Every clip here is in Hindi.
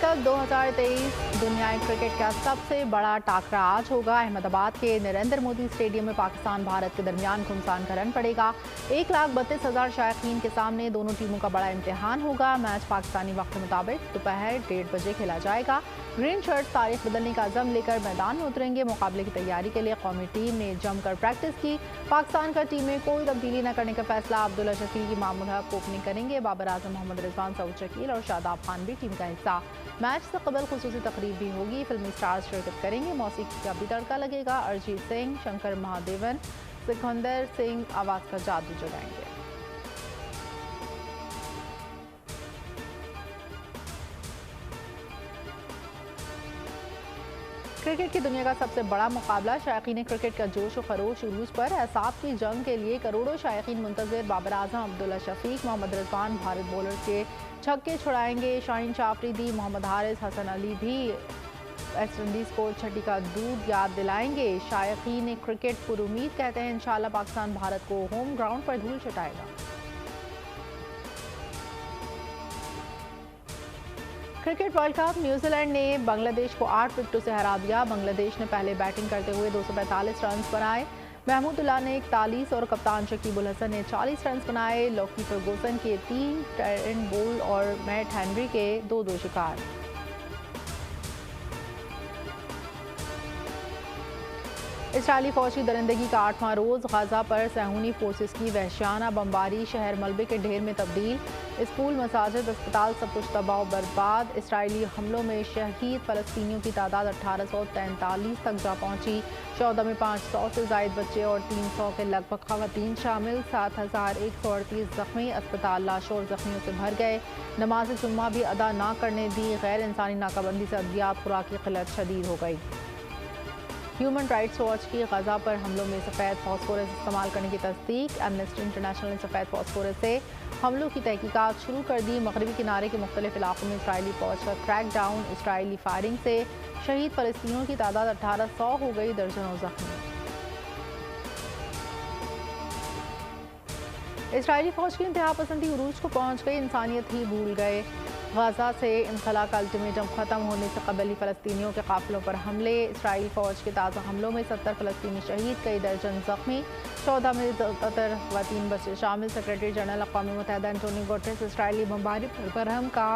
कप 2023 दुनियाई क्रिकेट का सबसे बड़ा टाकरा आज होगा। अहमदाबाद के नरेंद्र मोदी स्टेडियम में पाकिस्तान भारत के दरमियान घुमसान का रन पड़ेगा। 1,32,000 शायकीन के सामने दोनों टीमों का बड़ा इम्तिहान होगा। मैच पाकिस्तानी वक्त के मुताबिक दोपहर 1:30 बजे खेला जाएगा। ग्रीन शर्ट तारीख बदलने का अज़म लेकर मैदान में उतरेंगे। मुकाबले की तैयारी के लिए कौमी टीम ने जमकर प्रैक्टिस की। पाकिस्तान का टीम में कोई तब्दीली न करने का फैसला। अब्दुल्ला शफीक, मामूल हक ओपनिंग करेंगे। बाबर आजम, मोहम्मद रिजवान, सऊद शकील और शादाब खान भी टीम का हिस्सा। मैच से कबल खुसूसी तकरीब भी होगी। फिल्मी स्टार्स शिरकत करेंगे। मौसीकी का भी तड़का लगेगा। अरिजीत सिंह, शंकर महादेवन, सिकंदर सिंह आवाज़ का जादू जगाएंगे। क्रिकेट की दुनिया का सबसे बड़ा मुकाबला। शायकीन क्रिकेट का जोश व खरोश उरूज पर। एहसास की जंग के लिए करोड़ों शायकीन मुंतज़िर। बाबर आजम, अब्दुल्ला शफीक, मोहम्मद रिजवान भारत बॉलर के छक्के छुड़ाएंगे। शाहीन शाह अफरीदी, मोहम्मद हारिस, हसन अली भी वेस्ट इंडीज़ को छठी का दूध याद दिलाएंगे। शायकीन क्रिकेट पुरुमीद कहते हैं इंशाल्लाह पाकिस्तान भारत को होम ग्राउंड पर धूल चटाएगा। Cricket world cup. न्यूजीलैंड ने बांग्लादेश को 8 विकेटों से हरा दिया। बांग्लादेश ने पहले बैटिंग करते हुए 245 रन बनाए। महमूदुल्लाह ने 41 और कप्तान शकीबुल हसन ने 40 रन बनाए। लॉकी फर्गूसन के 3, टेरेंट बोल्ट और मैट हेनरी के 2-2 शिकार। इसराइली फौज की दरिंदगी का 8वां रोज़। गाजा पर सहूनी फोर्सेस की वहशियाना बमबारी। शहर मलबे के ढेर में तब्दील। स्कूल, मसाजिद, अस्पताल सब कुछ तबाह बर्बाद। इसराइली हमलों में शहीद फ़लस्तीनियों की तादाद 1843 तक जा पहुंची। 14 में 500 से ज़ायद बच्चे और 300 के लगभग ख़वातीन शामिल। 7,138 ज़ख्मी। अस्पताल लाशों और ज़ख्मियों से भर गए। नमाज जुम्मा भी अदा ना करने दी। गैर इंसानी नाकाबंदी से अद्वियात खुराक की क़िल्लत शदीद हो गई। ह्यूमन राइट्स वॉच की गाजा पर हमलों में सफ़ेद फास्फोरस इस्तेमाल करने की तस्दीक। एमनेस्टी इंटरनेशनल ने सफ़ेद फास्फोरस से हमलों की तहकीकात शुरू कर दी। मगरबी किनारे के मुख्तलिफ इलाकों में इसराइली फौज का क्रैक डाउन। इसराइली फायरिंग से शहीद फ़लस्तीनियों की तादाद 1800 हो गई। दर्जनों ज़ख्मी। इसराइली फौज की इंतहा पसंदी उरूज को पहुँच गई। इंसानियत ही भूल गए। गाजा से इनखला का अल्टीमेटम ख़त्म होने से कबल ही फ़लस्तीनियों के काफ़िलों पर हमले। इसराइली फ़ौज के ताज़ा हमलों में 70 फ़लस्तीनी शहीद, कई दर्जन ज़ख्मी। 14 में ज़्यादातर ख़वातीन बच्चे शामिल। सेक्रेटरी जनरल अक़वाम मुत्तहिदा एंटोनियो गुटेरेस इसराइली बमबारी पर बरहम का।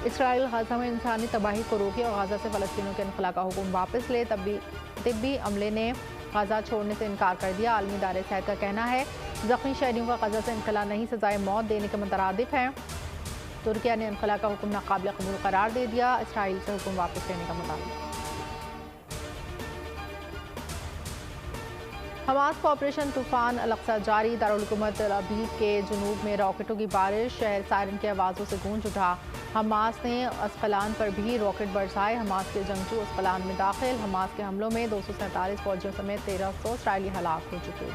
इसराइल गाजा में इंसानी तबाही को रोके और गाजा से फ़लस्तीनियों के इनखला का हुक्म वापस ले। तिब्बी अमले ने गाजा छोड़ने से इनकार कर दिया। आलमी इदारे सेहत का कहना है ज़ख्मी शहरियों का गाजा से इनखला नहीं सजाए मौत देने के मुतरादिफ हैं। तुर्किया ने इनखला का हुक्म नाकाबिल कबूल करार दे दिया। इसराइल से हुक्म वापस लेने का मुतालबा। हमास का ऑपरेशन तूफान अल-अक्सा जारी। दारुल हुकूमत तल अबीब के जुनूब में रॉकेटों की बारिश। शहर सायरन की आवाज़ों से गूंज उठा। हमास ने अस्कलान पर भी रॉकेट बरसाए। हमास के जंगजू अस्कलान में दाखिल। हमास के हमलों में 247 फौजियों समेत 1300 इसराइली हलाक हो चुके।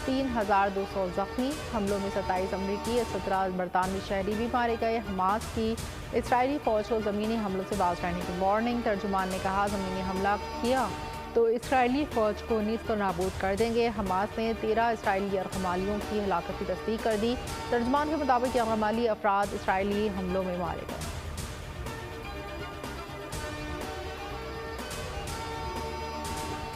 3,200 ज़ख्मी। हमलों में 27 अमरीकी, 17 बरतानवी शहरी भी मारे गए। हमास की इसराइली फ़ौज को ज़मीनी हमलों से बाज रहने की वार्निंग। तर्जुमान ने कहा ज़मीनी हमला किया तो इसराइली फ़ौज को नीस्त नाबूद कर देंगे। हमास ने 13 इसराइली यरगमालियों की हलाकत की तस्दीक कर दी। तर्जुमान के मुताबिक यरगमाली अफराद इसराइली हमलों में मारे गए।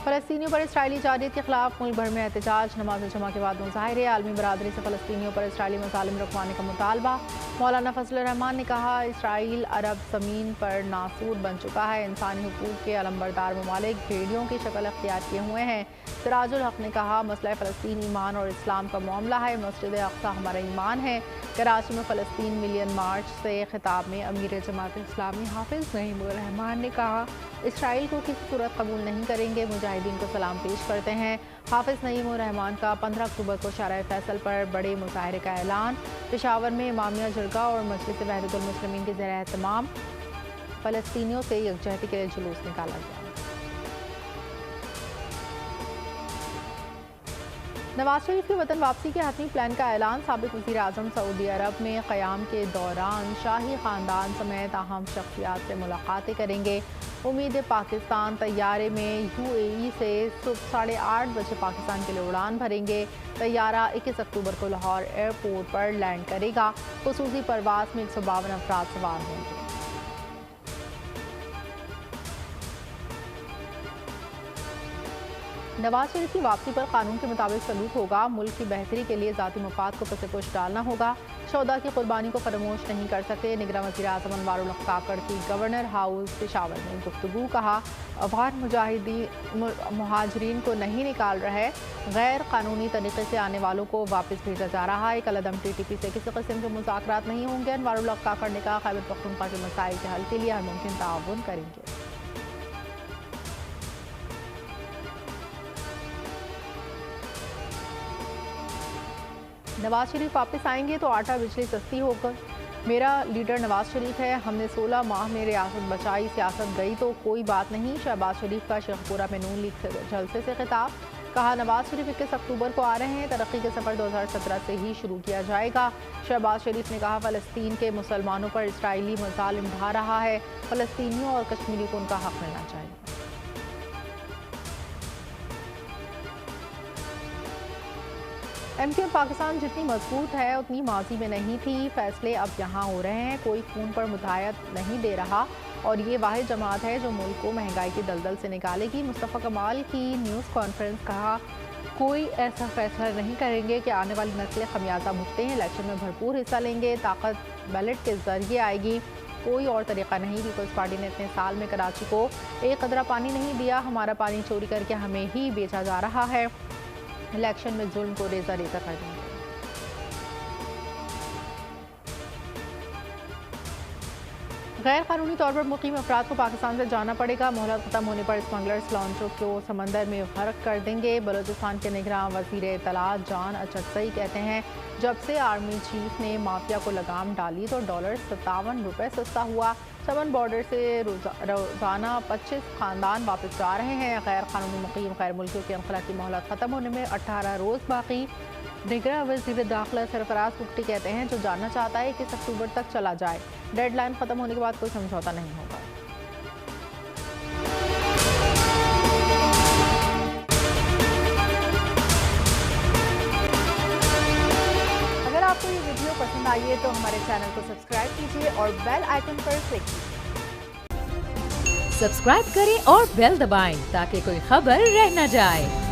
फ़लस्तीनियों पर इसराइली जारियत के खिलाफ मुल्क भर में एहतजाज। नमाज जुमा के बाद मुजाहिरे। आलमी बरादरी से फ़लस्तीनियों पर इसराइली मज़ालिम रुकवाने का मुतालबा। मौलाना फजल रहमान ने कहा इसराइल अरब ज़मीन पर नासूर बन चुका है। इंसानी हुकूक के अलंबरदार ममालिक भेड़ियों की शक्ल अख्तियार किए हुए हैं। सिराजुल हक ने कहा मसला फ़लस्तीन ईमान और इस्लाम का मामला है। मस्जिद अक्सा हमारा ईमान है। कराची में फ़लस्तीन मिलियन मार्च से खिताब में अमीर जमात इस्लामी हाफिज़ नईमुर रहमान ने कहा इसराइल को किसी सूरत कबूल नहीं करेंगे। मुजाहिदीन को सलाम पेश करते हैं। हाफिज़ नईमुर रहमान का 15 अक्टूबर को शारा फैसल पर बड़े मुजाहरे का ऐलान। पेशावर में इमामिया जरगा और मजलिस वहदतुल मुस्लिमीन के ज़ेर एहतमाम फ़लस्तीनियों से यकजहती के लिए जुलूस निकाला गया। नवाज शरीफ की वतन वापसी के हतमी प्लान का ऐलान। साबिक़ वज़ीर आज़म सऊदी अरब में क़याम के दौरान शाही ख़ानदान समेत अहम शख्सियात से मुलाकातें करेंगे। उम्मीद है पाकिस्तान तैयारे में UAE से सुबह 8:30 बजे पाकिस्तान के लिए उड़ान भरेंगे। तैयारा 21 अक्टूबर को लाहौर एयरपोर्ट पर लैंड करेगा। ख़ुसूसी परवाज़ में 152 अफराद सवार होंगे। नवाज शरीफ की वापसी पर कानून के मुताबिक सलूक होगा। मुल्क की बेहतरी के लिए जाती मफाद को पसेपुश डालना होगा। शोदा की कुर्बानी को फरामोश नहीं कर सकते। निगरान वज़ीर आज़म अनवारुल हक काकड़ की गवर्नर हाउस पेशावर में गुफ्तगू। कहा, अफगान मुहाजिरीन को नहीं निकाल रहे, गैर कानूनी तरीके से आने वालों को वापस भेजा जा रहा है। कलअदम TTP से किसी किस्म के मुज़ाकरात नहीं होंगे। अनवारुल हक काकड़ ने कहा, खैबर पख्तूनख्वा के मसाइल के हल के लिए हर मुमकिन ताउन करेंगे। नवाज शरीफ वापस आएंगे तो आटा बिजली सस्ती होकर। मेरा लीडर नवाज शरीफ है। हमने 16 माह में रियासत बचाई, सियासत गई तो कोई बात नहीं। शहबाज शरीफ का शेखपुरा में नून लीग जलसे से खिताब। कहा, नवाज शरीफ 21 अक्टूबर को आ रहे हैं। तरक्की के सफर 2017 से ही शुरू किया जाएगा। शहबाज शरीफ ने कहा, फ़लस्तीन के मुसलमानों पर इसराइली मज़ालिम ढा रहा है। फ़लस्तीनियों और कश्मीरियों को उनका हक मिलना चाहिए। MQ पाकिस्तान जितनी मजबूत है उतनी माजी में नहीं थी। फैसले अब यहाँ हो रहे हैं। कोई खून पर मुदायत नहीं दे रहा और ये वाहिद जमात है जो मुल्क को महंगाई की दलदल से निकालेगी। मुस्तफ़ा कमाल की न्यूज़ कॉन्फ्रेंस। कहा, कोई ऐसा फैसला नहीं करेंगे कि आने वाली नस्लें खमियाजा भुगते हैं। इलेक्शन में भरपूर हिस्सा लेंगे। ताकत बैलेट के जरिए आएगी, कोई और तरीका नहीं। पीपल्स पार्टी ने इतने साल में कराची को एक कतरा पानी नहीं दिया। हमारा पानी चोरी करके हमें ही बेचा जा रहा है। इलेक्शन में जुल्म को रेजा रेजा कर देंगे। गैर कानूनी तौर पर मुकीम अफराद को पाकिस्तान से जाना पड़ेगा। मोहलत खत्म होने पर स्मगलर्स लॉन्चों को समंदर में गर्क कर देंगे। बलूचिस्तान के निगरान वज़ीर इत्तलात जान अचरसई कहते हैं, जब से आर्मी चीफ ने माफिया को लगाम डाली तो डॉलर 57 रुपये सस्ता हुआ। सबन बॉर्डर से रोज़ाना 25 खानदान वापस जा रहे हैं। गैर कानूनी मुकीम गैर मुल्कियों के अनखला की मोहलत ख़त्म होने में 18 रोज़ बाकी। निगरान वज़ीर दाखिला सरफराज बुगटी कहते हैं, जो जानना चाहता है 21 अक्टूबर तक चला जाए। डेडलाइन ख़त्म होने के बाद कोई समझौता नहीं होगा। अगर आपको ये वीडियो पसंद आई है तो हमारे चैनल को सब्सक्राइब कीजिए और बेल आइकन पर क्लिक कीजिए। सब्सक्राइब करें और बेल दबाएं ताकि कोई खबर रह न जाए।